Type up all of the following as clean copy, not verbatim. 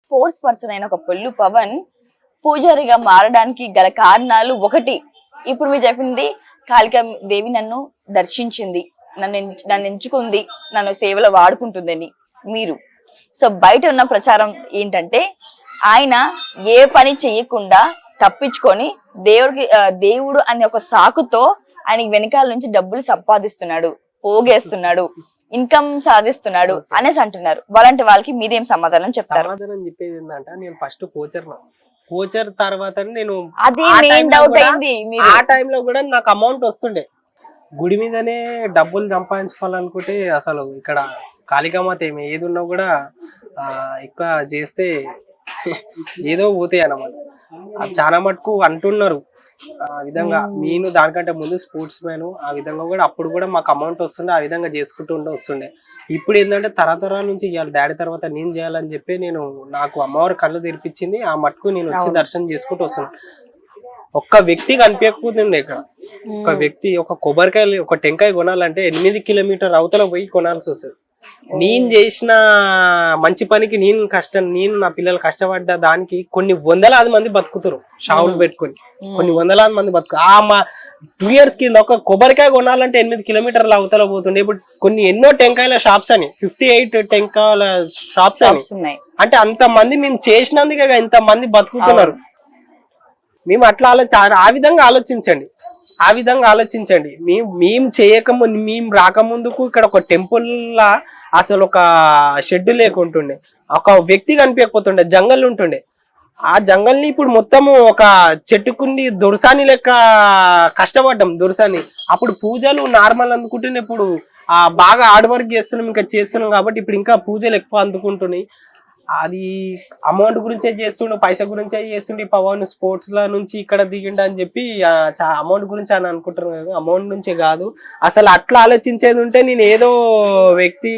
Sports person అయిన ఒక పొల్లు పవన్ పూజారిగా మారడానికి గల కారణాలు ఒకటి, ఇప్పుడు మీరు చెప్పింది కాళికా దేవి నన్ను దర్శించింది, నన్ను ఎంచుకుంది, నన్ను సేవలో వాడుకుంటుందని మీరు. సో బయట ఉన్న ప్రచారం ఏంటంటే ఆయన ఏ పని చెయ్యకుండా తప్పించుకొని దేవుడు అనే ఒక సాకుతో ఆయనకి వెనకాల నుంచి డబ్బులు సంపాదిస్తున్నాడు, పోగేస్తున్నాడు, ఇన్కమ్ సాధిస్తున్నాడు అనేసి అంటున్నారు. అలాంటి వాళ్ళకి మీరేం సమాధానం చెప్తారు? సమాధానం చెప్పేది ఏంటంటే, నేను ఫస్ట్ కోచర్ తర్వాత నేను అది మెయిన్ డౌట్ అయింది. ఆ టైంలో కూడా నాకు అమౌంట్ వస్తుండే. గుడి మీదనే డబ్బులు సంపాదించుకోవాలనుకుంటే అసలు ఇక్కడ కాళికామాత ఏది ఉన్నా కూడా ఎక్కువ చేస్తే ఏదో పోతాయి అన్నమాట. చాలా మటుకు అంటున్నారు ఆ విధంగా. నేను దానికంటే ముందు స్పోర్ట్స్ మ్యాన్, ఆ విధంగా కూడా అప్పుడు కూడా మాకు అమౌంట్ వస్తుండే, ఆ విధంగా చేసుకుంటూ వస్తుండే. ఇప్పుడు ఏంటంటే తరతరాల నుంచి ఇవాళ డాడీ తర్వాత నేను చేయాలని చెప్పి నాకు అమ్మవారు కళ్ళు తెరిపించింది. ఆ మటుకు నేను వచ్చి దర్శనం చేసుకుంటూ వస్తున్నాను. ఒక్క వ్యక్తి కనిపించకపోతుండే ఇక్కడ. ఒక వ్యక్తి ఒక కొబ్బరికాయ ఒక టెంకాయ కొనాలంటే 8 కిలోమీటర్ అవతల పోయి కొనాల్సి వస్తుంది. నేను చేసిన మంచి పనికి నేను నా పిల్లలు కష్టపడ్డ దానికి కొన్ని వందలాది మంది బతుకుతారు షావులు పెట్టుకొని. కొన్ని వందలాది మంది మా 2 years కింద ఒక కొబ్బరికాయ కొనాలంటే 8 కిలోమీటర్ల అవతల పోతుండే. ఇప్పుడు ఎన్నో టెంకాయల షాప్స్ అని 58 టెంకాయల షాప్స్ అని. అంటే అంత మంది మేము చేసినందుకే ఇంత మంది బతుకుతున్నారు. మేము అట్లా ఆ విధంగా ఆలోచించండి. మేము చేయకముందు, మేము రాకముందుకు ఇక్కడ ఒక టెంపుల్ లా అసలు ఒక షెడ్ లేకుంటుండే, ఒక వ్యక్తి కనిపించకపోతుండే, జంగల్ ఉంటుండే. ఆ జంగల్ని ఇప్పుడు మొత్తము ఒక చెట్టుకుండి దొరసాని లెక్క కష్టపడ్డాం. దొరసాని అప్పుడు పూజలు నార్మల్ అందుకుంటున్నాయి, ఇప్పుడు బాగా హార్డ్ వర్క్ చేస్తున్నాం, ఇంకా చేస్తున్నాం కాబట్టి ఇప్పుడు ఇంకా పూజలు ఎక్కువ అందుకుంటున్నాయి. అది అమౌంట్ గురించే చేస్తుండే, పైసా గురించే చేస్తుండే. పవన్ స్పోర్ట్స్ ల నుంచి ఇక్కడ దిగిండు అని చెప్పి అమౌంట్ గురించి అని అనుకుంటున్నాను కదా. అమౌంట్ నుంచే కాదు, అసలు అట్లా ఆలోచించేది ఉంటే నేను ఏదో వ్యక్తి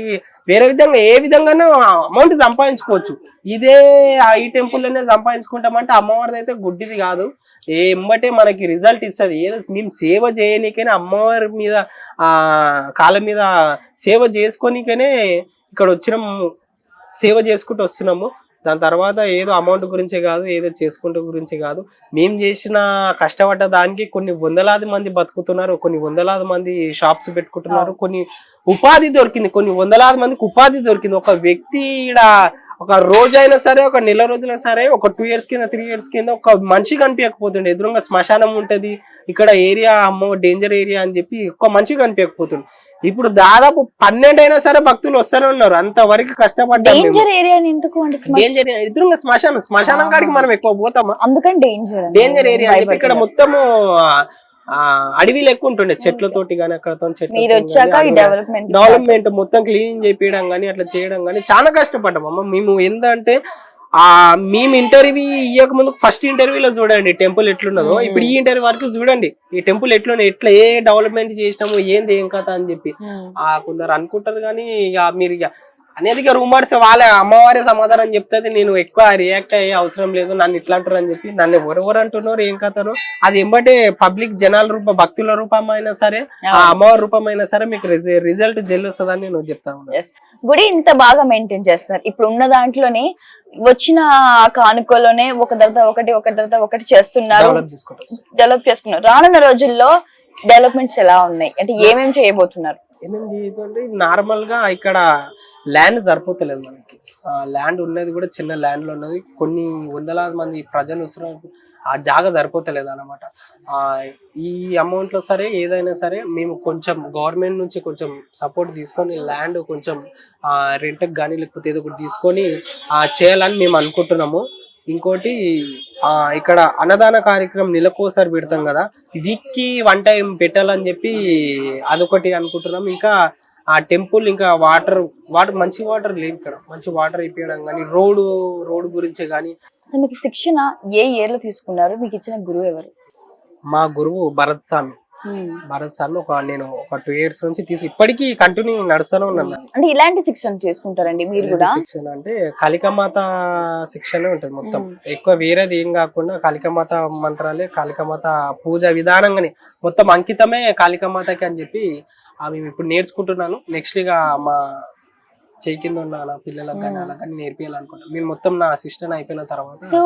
వేరే విధంగా ఏ విధంగానూ అమౌంట్ సంపాదించుకోవచ్చు. ఇదే ఈ టెంపుల్లోనే సంపాదించుకుంటామంటే అమ్మవారిది అయితే గుడ్డిది కాదు. ఎంబటే మనకి రిజల్ట్ ఇస్తుంది. ఏదో మేము సేవ చేయనీకైనా అమ్మవారి మీద కాళ్ళ మీద సేవ చేసుకోనికనే ఇక్కడ వచ్చినాం, సేవ చేసుకుంటూ వస్తున్నాము. దాని తర్వాత ఏదో అమౌంట్ గురించే కాదు, ఏదో చేసుకుంటూ గురించి కాదు. మేము చేసిన కష్టపడ్డ దానికి కొన్ని వందలాది మంది బతుకుతున్నారు, కొన్ని వందలాది మంది షాప్స్ పెట్టుకుంటున్నారు, కొన్ని ఉపాధి దొరికింది, కొన్ని వందలాది మందికి ఉపాధి దొరికింది. ఒక వ్యక్తి ఒక రోజైనా సరే, ఒక నెల రోజులైనా సరే, ఒక 2 years కింద 3 years కింద ఒక మనిషి కనిపించకపోతుండే. ఎదురుగా శ్మశానం ఉంటది, ఇక్కడ ఏరియా డేంజర్ ఏరియా అని చెప్పి ఒక మనిషి కనిపించకపోతుండే. ఇప్పుడు దాదాపు 12 అయినా సరే భక్తులు వస్తూనే ఉన్నారు. అంతవరకు కష్టపడ్డారు. ఎదురుగా శ్మశానం కాడికి మనం ఎక్కువ పోతామా, డేంజర్ ఏరియా అని చెప్పి. ఇక్కడ మొత్తము అడవి లెక్క ఉంటుండే, చెట్లతోటి గానీ అక్కడతో డెవలప్మెంట్ మొత్తం క్లీనింగ్ చేయించడం గానీ అట్లా చేయడం గానీ చాలా కష్టపడ్డాం అమ్మ. మేము ఏంటంటే మేము ఇంటర్వ్యూ ఇవ్వక ముందు ఫస్ట్ ఇంటర్వ్యూలో చూడండి టెంపుల్ ఎట్లున్నదో, ఇప్పుడు ఈ ఇంటర్వ్యూ వరకు చూడండి ఈ టెంపుల్ ఎట్లున్నది, ఎట్లా ఏ డెవలప్మెంట్ చేసినాము, ఏంది ఏం కథ అని చెప్పి కొందరు అనుకుంటారు. కానీ ఇక మీరు అనేది రూమర్స్, వాళ్ళ అమ్మవారే సమాధానం చెప్తుంది. నేను ఎక్కువ రియాక్ట్ అయ్యే అవసరం లేదు, నన్ను ఇట్లా అంటారు అని చెప్పి. నన్ను ఎవరెవరు అంటున్నారు, ఏం కథను అది ఎంబటే పబ్లిక్ జనాల భక్తుల రూపం అయినా సరే, ఆ అమ్మవారి రూపం అయినా సరే మీకు రిజల్ట్ వస్తుందని నేను చెప్తాను. గుడి ఇంత బాగా మెయింటైన్ చేస్తున్నారు. ఇప్పుడు ఉన్న దాంట్లోనే వచ్చిన కానుకలోనే ఒక తర్వాత ఒకటి చేస్తున్నారు, డెవలప్ చేసుకున్నారు. రానున్న రోజుల్లో డెవలప్మెంట్స్ ఎలా ఉన్నాయి అంటే ఏమేమి చేయబోతున్నారు? నార్మల్ గా ఇక్కడ ల్యాండ్ సరిపోతలేదు మనకి. ల్యాండ్ ఉన్నది కూడా చిన్న ల్యాండ్ లో ఉన్నది. కొన్ని వందలాది మంది ప్రజలు వస్తున్నారు, ఆ జాగా సరిపోతలేదు అనమాట. ఈ అమౌంట్ లో సరే ఏదైనా సరే మేము కొంచెం గవర్నమెంట్ నుంచి కొంచెం సపోర్ట్ తీసుకొని ల్యాండ్ కొంచెం రెంట్కి కానీ లేకపోతే ఏదో ఒకటి తీసుకొని చేయాలని మేము అనుకుంటున్నాము. ఇంకోటి ఇక్కడ అన్నదాన కార్యక్రమం నెలకోసారి పెడతాం కదా, వీక్కి 1 time పెట్టాలని చెప్పి అదొకటి అనుకుంటున్నాం. ఇంకా ఆ టెంపుల్ ఇంకా వాటర్ మంచి వాటర్ లేవు ఇక్కడ, మంచి వాటర్ ఇప్పించడం కానీ రోడ్డు గురించే కానీ. మీకు శిక్షణ ఏ ఇయర్ లో తీసుకున్నారు? మీకు ఇచ్చిన గురువు ఎవరు? మా గురువు భరత్ స్వామి. నేను ఒక 2 years నుంచి ఇప్పటికీ కంటిన్యూ నడుస్తూనే ఉన్నాను. అంటే ఇలాంటి శిక్షణ చేసుకుంటారండి మీరు కూడా? శిక్షణ అంటే కాళికామాత శిక్షణ ఉంటుంది మొత్తం. ఎక్కువ వేరేది ఏం కాకుండా కాళికామాత మంత్రాలే, కాళికామాత పూజ విధానంగానే మొత్తం అంకితమే కాళికామాతకి అని చెప్పి మేము ఇప్పుడు నేర్చుకుంటున్నాను. నెక్స్ట్ ఇక మా చేయి కింద ఉన్న నా పిల్లలకు కానీ అలా కానీ నేర్పియాలనుకుంటాను. నేను మొత్తం నా అసిస్టెంట్ అయిపోయిన తర్వాత సో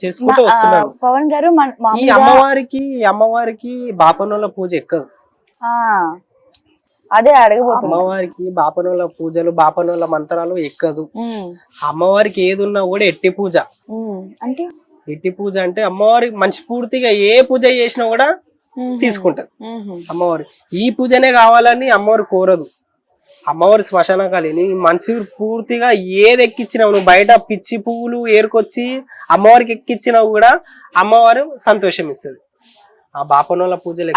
చేసుకుంటూ వస్తున్నాను. పవన్ గారు ఈ అమ్మవారికి బాపనోళ్ళ పూజ ఎక్కదు. అదే అడగబోతున్నా. అమ్మవారికి బాపనోళ్ళ పూజలు బాపనోళ్ళ మంత్రాలు ఎక్కదు. అమ్మవారికి ఏది ఉన్నా కూడా ఎట్టి పూజ. అంటే ఎట్టి పూజ అంటే అమ్మవారి మంచి పూర్తిగా ఏ పూజ చేసినా కూడా తీసుకుంటది అమ్మవారి. ఈ పూజనే కావాలని అమ్మవారు కోరదు. అమ్మవారి శ్మశానకాలిని మనిషి పూర్తిగా ఏది ఎక్కించినావు, నువ్వు బయట పిచ్చి పువ్వులు ఏరుకొచ్చి అమ్మవారికి ఎక్కించినావు కూడా అమ్మవారు సంతోషం ఇస్తుంది. ఆ బాపనోళ్ళ పూజలు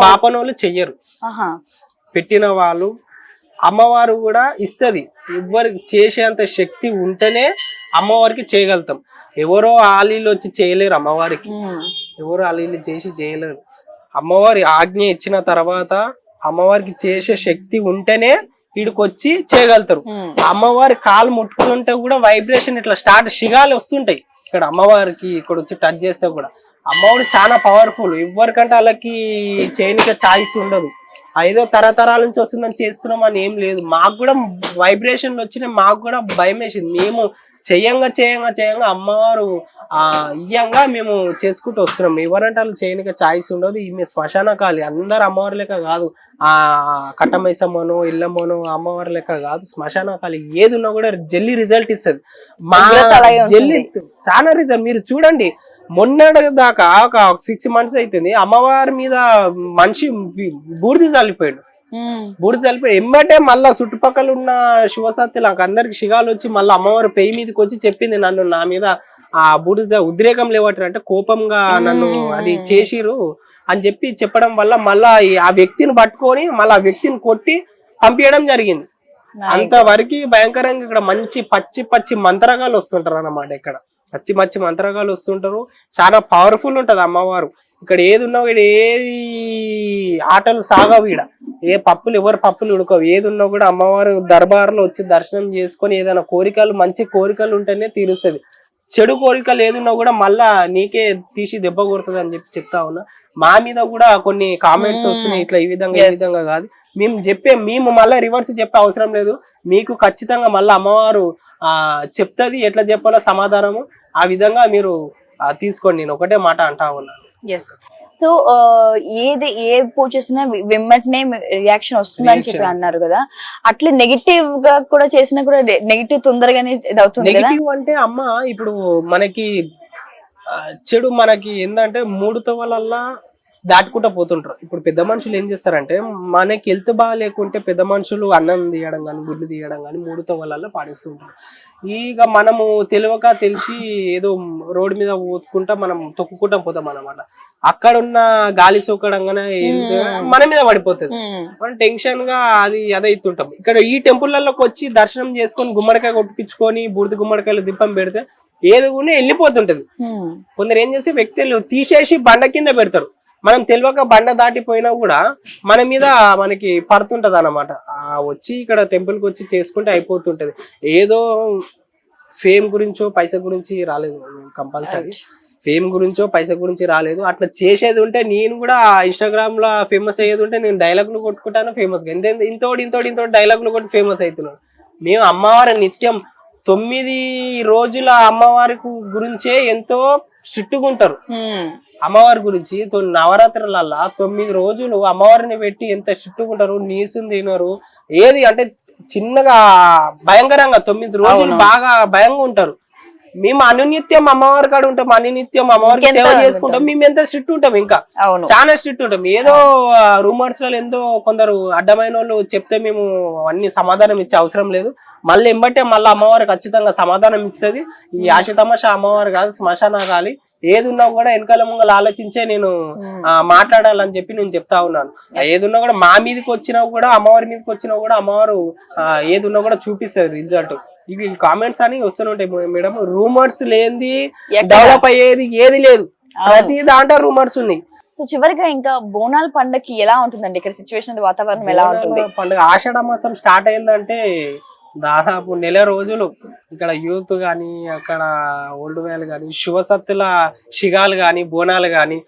బాపనోళ్ళు చెయ్యరు. పెట్టిన వాళ్ళు అమ్మవారు కూడా ఇస్తది. ఎవరికి చేసేంత శక్తి ఉంటేనే అమ్మవారికి చేయగలుగుతాం. ఎవరో ఆలీలు వచ్చి చేయలేరు అమ్మవారికి. ఎవరో ఆలీలు చేసి చేయలేరు. అమ్మవారి ఆజ్ఞ ఇచ్చిన తర్వాత అమ్మవారికి చేసే శక్తి ఉంటేనే వీడికొచ్చి చేయగలుగుతారు. అమ్మవారి కాలు ముట్టుకుంటే కూడా వైబ్రేషన్ ఇట్లా స్టార్ట్ శిగాలు వస్తుంటాయి. ఇక్కడ అమ్మవారికి ఇక్కడ వచ్చి టచ్ చేస్తే కూడా అమ్మవారు చాలా పవర్ఫుల్. ఎవరికంటే వాళ్ళకి చేయనిక ఛాయిస్ ఉండదు. ఐదో తరతరాల నుంచి వస్తుందని చేస్తున్నాం అని ఏం లేదు. మాకు కూడా వైబ్రేషన్లు వచ్చినాయి. మాకు కూడా భయం వేసింది. మేము చేయంగా అమ్మవారు ఇయ్యంగా మేము చేసుకుంటూ వస్తున్నాం. ఎవరంటే వాళ్ళు చేయనిక ఛాయిస్ ఉండదు. ఈమె శ్మశానకాలి. అందరు అమ్మవారి లెక్క కాదు. కట్టమైసమ్మనో ఇల్లమ్మనో అమ్మవారి లెక్క కాదు. శ్మశానకాలి ఏది ఉన్నా కూడా జల్లి రిజల్ట్ ఇస్తుంది. మా జల్లి చాలా రిజల్ట్ మీరు చూడండి. మొన్నటి దాకా ఒక 6 months అవుతుంది. అమ్మవారి మీద మనిషి బూడిద చల్లిపోయాడు. ఎంబటే మళ్ళా చుట్టుపక్కల ఉన్న శివసత్తులు అందరికి శిగాలు వచ్చి మళ్ళీ అమ్మవారి పెయి మీదకి వచ్చి చెప్పింది, నన్ను నా మీద ఆ బూడిద ఉద్రేకం లేవట్రు అంటే కోపంగా నన్ను అది చేసిరు అని చెప్పడం వల్ల మళ్ళా ఆ వ్యక్తిని పట్టుకొని మళ్ళీ ఆ వ్యక్తిని కొట్టి పంపించడం జరిగింది. అంతవరకు భయంకరంగా ఇక్కడ మంచి పచ్చి మంత్రగాలు వస్తుంటారు అన్నమాట. ఇక్కడ పచ్చి మంత్రగాలు వస్తుంటారు. చాలా పవర్ఫుల్ ఉంటది అమ్మవారు. ఇక్కడ ఏది ఉన్నా ఏది ఆటలు సాగవు. ఈడ ఏ పప్పులు ఎవరు పప్పులు ఉడకవు. ఏది ఉన్నా కూడా అమ్మవారు దర్బార్లో వచ్చి దర్శనం చేసుకొని ఏదైనా కోరికలు మంచి కోరికలు ఉంటేనే తీరుస్తుంది. చెడు కోరికలు ఏదున్నా కూడా మళ్ళా నీకే తీసి దెబ్బ కొడుతుంది అని చెప్తా ఉన్నా. మా మీద కూడా కొన్ని కామెంట్స్ వస్తున్నాయి ఇట్లా ఈ విధంగా కాదు. మేము మళ్ళీ రివర్స్ చెప్పే అవసరం లేదు. మీకు ఖచ్చితంగా మళ్ళీ అమ్మవారు చెప్తుంది ఎట్లా చెప్పాలో సమాధానము. ఆ విధంగా మీరు తీసుకోండి. నేను ఒకటే మాట అంటా ఉన్నాను. సో ఏ పూజ చేసినా వెంటనే రియాక్షన్ వస్తుందని చెప్పి అన్నారు కదా, అట్లా నెగిటివ్ గా కూడా చేసినా కూడా నెగిటివ్ తొందరగానే ఇది అవుతుంది. నెగిటివ్ అంటే అమ్మ ఇప్పుడు మనకి చెడు మనకి ఏంటంటే 3 తవలల్లా దాటుకుంటూ పోతుంటారు. ఇప్పుడు పెద్ద మనుషులు ఏం చేస్తారంటే మనకి హెల్త్ బాగా లేకుంటే పెద్ద మనుషులు అన్నం తీయడం కానీ గుడ్లు తీయడం కానీ 3 తవలల్లో పాడేస్తుంటారు. ఇక మనము తెలిసి ఏదో రోడ్డు మీద ఊతుకుంటా మనం తొక్కుకుంటా పోతాం అన్నమాట. అక్కడ ఉన్న గాలి సోకడంగానే మన మీద పడిపోతుంది. మనం టెన్షన్ గా అదైతుంటాం. ఇక్కడ ఈ టెంపుల్లోకి వచ్చి దర్శనం చేసుకొని గుమ్మడికాయ కొట్టించుకొని బూడిద గుమ్మడికాయలు దీపం పెడితే ఏది కూడా వెళ్ళిపోతుంటది. కొందరు ఏం చేసి వ్యక్తులు తీసేసి బండ కింద పెడతారు. మనం తెలియక బండ దాటిపోయినా కూడా మన మీద మనకి పడుతుంటది అన్నమాట. వచ్చి ఇక్కడ టెంపుల్ కి వచ్చి చేసుకుంటే అయిపోతుంటది. ఏదో ఫేమ్ గురించో పైసా గురించి రాలేదు. కంపల్సరీ ఫేమ్ గురించో పైసా గురించి రాలేదు. అట్లా చేసేది ఉంటే నేను కూడా ఇన్స్టాగ్రామ్ లో ఫేమస్ అయ్యేది ఉంటే నేను డైలాగులు కొట్టుకుంటాను ఫేమస్. ఇంతోటి డైలాగులు కొట్టి ఫేమస్ అవుతున్నాను. మేము అమ్మవారి నిత్యం 9 రోజుల అమ్మవారి గురించే ఎంతో స్ట్రిక్ట్గా ఉంటారు. అమ్మవారి గురించి నవరాత్రులల్లా 9 రోజులు అమ్మవారిని పెట్టి ఎంత స్ట్రిక్ట్గా ఉంటారు. నీసుని తినరు. ఏది అంటే చిన్నగా భయంకరంగా 9 రోజులు బాగా భయంగా ఉంటారు. మేము అనునిత్యం అమ్మవారి కాడ ఉంటాం. అనునిత్యం అమ్మవారికి సేవ చేసుకుంటాం. మేము ఎంత స్ట్రిక్ట్ ఉంటాం, ఇంకా చాలా స్ట్రిక్ట్ ఉంటాం. ఏదో రూమర్స్ లలో ఎంతో కొందరు అడ్డమైన వాళ్ళు చెప్తే మేము అన్ని సమాధానం ఇచ్చే అవసరం లేదు. మళ్ళీ ఎంబట్టే మళ్ళీ అమ్మవారు ఖచ్చితంగా సమాధానం ఇస్తుంది. ఈ ఆశ తమాషా అమ్మవారు కాదు, శ్మశానకాలి. ఏది ఉన్నా కూడా వెనకాల ముంగలు ఆలోచించే నేను మాట్లాడాలని చెప్పి నేను చెప్తా ఉన్నాను. ఏది ఉన్నా కూడా మా మీదకి వచ్చినా కూడా అమ్మవారి మీదకి వచ్చినా కూడా అమ్మవారు ఏది ఉన్నా కూడా చూపిస్తారు రిజల్ట్. ఇవి కామెంట్స్ అని వస్తుంటాయి మేడం. రూమర్స్ లేనిది డెవలప్ అయ్యేది ఏది లేదు. ప్రతి దాంట్లో రూమర్స్ ఉన్నాయి. సో చివరిగా ఇంకా బోనాల పండుగకి ఎలా ఉంటుందండి ఇక్కడ సిచ్యువేషన్, వాతావరణం ఎలా ఉంటుంది? పండుగ ఆషాఢ మాసం స్టార్ట్ అయిందంటే దాదాపు నెల రోజులు ఇక్కడ యూత్ కానీ అక్కడ ఓల్డ్ వ్యాలు కానీ శివసత్తుల శిగాలు కానీ బోనాలు కానీ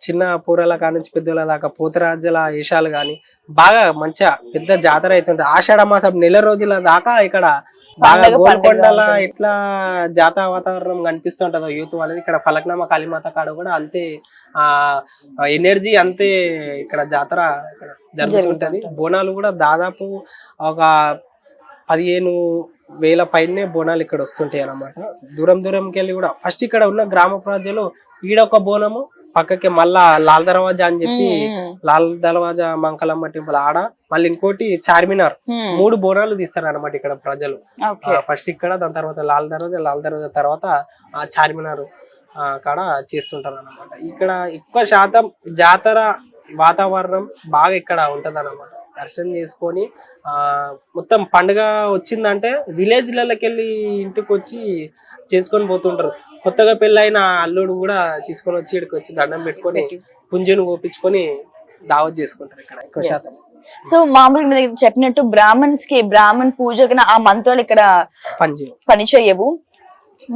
చిన్న పూరల కానుంచి పెద్దల దాకా పూతరాజుల వేషాలు కానీ బాగా మంచిగా పెద్ద జాతర అవుతుంటది. ఆషాఢ మాసం నెల రోజుల దాకా ఇక్కడ బాగా గోల్కొండల ఇట్లా జాతర వాతావరణం కనిపిస్తుంటది యూత్ వాళ్ళది. ఇక్కడ ఫలక్నామా కాళీమాత కాడ కూడా అంతే ఎనర్జీ అంతే ఇక్కడ జాతర ఇక్కడ జరుగుతుంటది. బోనాలు కూడా దాదాపు ఒక 15,000 పైనే బోనాలు ఇక్కడ వస్తుంటాయి అన్నమాట. దూరం దూరంకి వెళ్ళి కూడా ఫస్ట్ ఇక్కడ ఉన్న గ్రామ ప్రజలు ఈడొక బోనము పక్కకి మళ్ళా లాల్ దర్వాజా అని చెప్పి లాల్ దర్వాజా మంకలమ్మ టెంపుల్ ఆడ మళ్ళీ ఇంకోటి చార్మినార్ 3 బోనాలు తీస్తారు అనమాట ఇక్కడ ప్రజలు. ఫస్ట్ ఇక్కడ దాని తర్వాత లాల్ దర్వాజా తర్వాత ఆ చార్మినార్ కాడ చేస్తుంటారు అనమాట. ఇక్కడ ఎక్కువ శాతం జాతర వాతావరణం బాగా ఇక్కడ ఉంటది అనమాట. దర్శనం చేసుకొని మొత్తం పండుగ వచ్చిందంటే విలేజ్లకి వెళ్ళి ఇంటికి వచ్చి చేసుకొని పోతుంటారు. కొత్తగా పెళ్ళైన అల్లుడు కూడా తీసుకొని వచ్చి ఇక్కడికి వచ్చి దండం పెట్టుకొని పుంజును కోపించుకొని దావత్ చేసుకుంటారు ఇక్కడ ఎక్కువ శాతం. సో మామూలుగా మీరు చెప్పినట్టు బ్రాహ్మణ్ పూజకి ఆ మంత్రాలు ఇక్కడ పని చేయవు.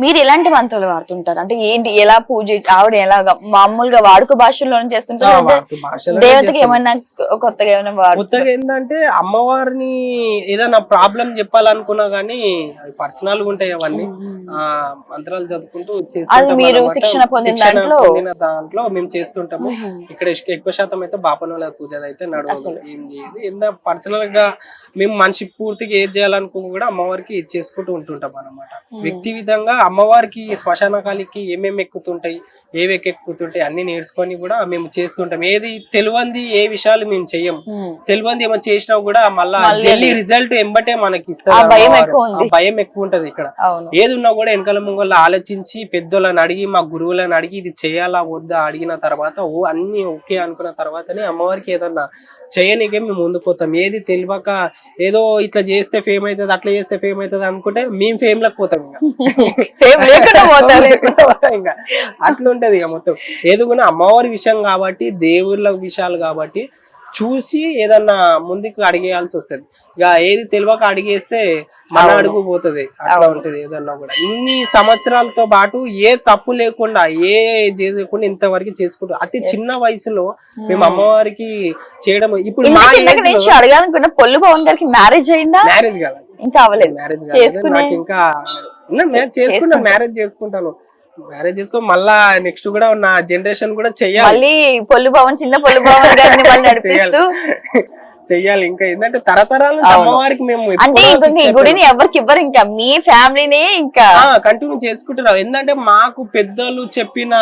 మీరు ఎలాంటి మంత్రాలు వాడుతుంటారు? అంటే ఏంటి, ఎలా పూజ ఆవిడ ఎలాగా మామూలుగా వాడుక భాషల్లోనే చేస్తుంటారు, దేవతకి ఏమైనా కొత్తగా ఏమైనా కొత్తగా ఏంటంటే అమ్మవారిని ఏదైనా ప్రాబ్లం చెప్పాలనుకున్నా గానీ పర్సనల్ గా ఉంటాయి అవన్నీ మంత్రాలు చదువుకుంటూ మీరు శిక్షణ పొందిన దాంట్లో మేము చేస్తుంటాము. ఇక్కడ ఎక్కువ శాతం అయితే బాపనోళ్ళ పూజ అయితే నడవదు, ఏం చేయదు. ఏందా పర్సనల్ గా మేము మనిషి పూర్తిగా ఏది చేయాలనుకో కూడా అమ్మవారికి చేసుకుంటూ ఉంటుంటాం అన్నమాట. వ్యక్తి విధంగా అమ్మవారికి శ్మశానకాలికి ఏమేమి ఎక్కుతుంటాయి, ఏవి ఎక్కుతుంటాయి అన్ని నేర్చుకొని కూడా మేము చేస్తుంటాం. ఏది తెలియంది ఏ విషయాలు మేము చెయ్యం. తెలియంది ఏమో చేసినా కూడా మళ్ళా జల్లి రిజల్ట్ ఎంబటే మనకి ఇస్తారు. భయం ఎక్కువ ఉంటది ఇక్కడ. ఏది ఉన్నా కూడా వెనకాల ముంగళ్ళ ఆలోచించి పెద్దోళ్ళని అడిగి మా గురువులను అడిగి ఇది చేయాలా వద్దా అడిగిన తర్వాత అన్ని ఓకే అనుకున్న తర్వాతనే అమ్మవారికి ఏదన్నా చేయనికే మేము ముందుకు పోతాం. ఏది తెలియక ఏదో ఇట్లా చేస్తే ఫేమ్ అవుతుంది అట్లా చేస్తే ఫేమ్ అవుతుంది అనుకుంటే మేము ఫేమ్ లకు పోతాం. ఇంకా అట్లా ఉంటది ఇక మొత్తం. ఏది కూడా అమ్మవారి విషయం కాబట్టి దేవుళ్ళ విషయాలు కాబట్టి చూసి ఏదన్నా ముందుకు అడిగేయాల్సి వస్తుంది. ఇక ఏది తెలియక అడిగేస్తే మన అడుగు పోతుంది. అట్లా ఉంటది. ఏదన్నా కూడా ఇన్ని సంవత్సరాలతో పాటు ఏ తప్పు లేకుండా ఏ చేయకుండా ఇంతవరకు చేసుకుంటాం. అతి చిన్న వయసులో మేము అమ్మవారికి చేయడం. ఇప్పుడు అడగాలనుకున్న పొల్లు పవన్ గారికి మ్యారేజ్ అయిందా? మ్యారేజ్ కాదు, ఇంకా అవ్వలేదు. మ్యారేజ్ నాకు ఇంకా చేసుకున్నా, మ్యారేజ్ చేసుకుంటాను. మ్యారేజ్ చేసుకో మళ్ళా నెక్స్ట్ కూడా నా జనరేషన్ కూడా చెయ్యాలి. పొల్లు పవన్ చిన్న పొల్లు పవన్ గారిని నడిపిస్తూ చెయ్యాలి. ఇంకా ఏంటంటే తరతరాలు అమ్మవారికి మేము గుడిని ఎవరికి ఇవ్వరు, ఇంకా మీ ఫ్యామిలీనే ఇంకా కంటిన్యూ చేసుకుంటున్నాం. ఎందుకంటే మాకు పెద్దలు చెప్పిన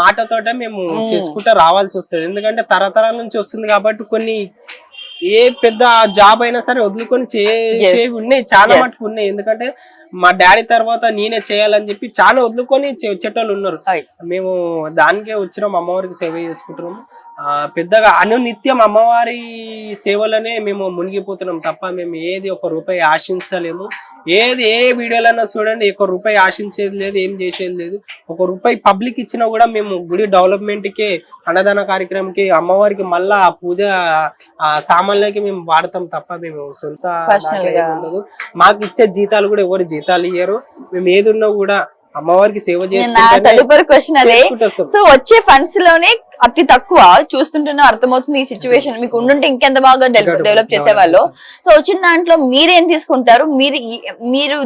మాటతోటే మేము చేసుకుంటూ రావాల్సి వస్తుంది. ఎందుకంటే తరతరాల నుంచి వస్తుంది కాబట్టి కొన్ని ఏ పెద్ద జాబ్ అయినా సరే వదులుకొని చేసేవి ఉన్నాయి, చాలా మటుకు ఉన్నాయి. ఎందుకంటే మా డాడీ తర్వాత నేనే చేయాలని చెప్పి చాలా వదులుకొని వచ్చేటోళ్ళు ఉన్నారు. మేము దానికే వచ్చినాం, అమ్మవారికి సేవ చేసుకుంటున్నాము. పెద్దగా అనునిత్యం అమ్మవారి సేవలనే మేము మునిగిపోతున్నాం తప్ప మేము ఏది ₹1 ఆశించలేము. ఏది ఏ వీడియోలైనా చూడండి ₹1 ఆశించేది లేదు, ఏం చేసేది లేదు. ₹1 పబ్లిక్ ఇచ్చినా కూడా మేము గుడి డెవలప్మెంట్ కి అన్నదాన కార్యక్రమంకి అమ్మవారికి మళ్ళా పూజ సామాన్లకి మేము వాడతాం తప్ప మేము సొంత ఉండదు. మాకు ఇచ్చే జీతాలు కూడా ఎవరు జీతాలు ఇయ్యరు. మేము ఏది ఉన్నా కూడా అమ్మవారికి సేవ తదుపరి క్వశ్చన్ అదే. సో వచ్చే ఫండ్స్ లోనే అతి తక్కువ చూస్తుంటేనే అర్థమవుతుంది ఈ సిచ్యువేషన్. మీకు ఉండుంటే ఇంకెంత బాగా డెవలప్ చేసేవాళ్ళు. సో వచ్చిన దాంట్లో మీరేం తీసుకుంటారు? మీరు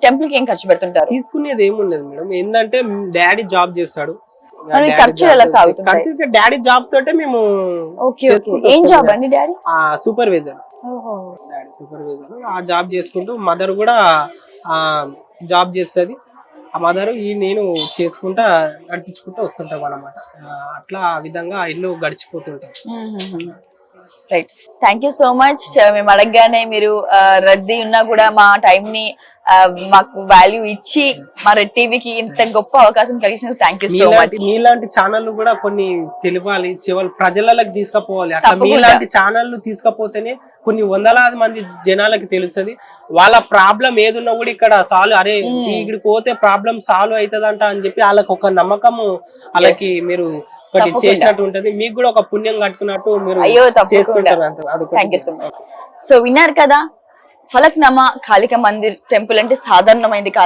టెంపుల్ కి ఏం ఖర్చు పెడుతుంటారు? తీసుకునేది ఏముండదు మేడం. ఏంటంటే డాడీ జాబ్ చేస్తాడు, ఖర్చు ఎలా సాగుతుంది? డాడీ జాబ్ తోటే మేము. ఏం జాబ్ అండి డాడీ? సూపర్వైజర్. Daddy supervisor. ఆ జాబ్ చేసుకుంటూ మదర్ కూడా జాబ్ చేస్తుంది. ఆ మదర్ నేను చేసుకుంటా నడిపించుకుంటూ వస్తుంటాం అన్నమాట. అట్లా ఆ విధంగా ఇల్లు గడిచిపోతుంటాం. Right, thank you so much. మేము అడగగానే మీరు రద్దీ ఉన్నా కూడా మా టైం ని మాకు వాల్యూ ఇచ్చి మా రెడ్ టీవీకి ఇంత గొప్ప అవకాశం కలిగినందుకు థ్యాంక్ యూ సో మచ్. మీలాంటి ఛానల్ కూడా కొన్ని తెలియాలి, ప్రజలకు తీసుకుపోవాలి. అట్లా మీలాంటి ఛానల్ తీసుకపోతేనే కొన్ని వందలాది మంది జనాలకి తెలుస్తుంది. వాళ్ళ ప్రాబ్లం ఏదున్నా కూడా ఇక్కడ సాల్వ్, అరే ఇక్కడికి పోతే ప్రాబ్లం సాల్వ్ అవుతుందంట అని చెప్పి వాళ్ళకి ఒక నమ్మకము వాళ్ళకి మీరు ఒకటి చేసినట్టు ఉంటది. మీకు కూడా ఒక పుణ్యం కట్టుకున్నట్టు మీరు చేస్తుంటారు. సో విన్నారు కదా, ఫలక్నామా కాళికా మందిర్ టెంపుల్ అంటే సాధారణమైంది కాదు.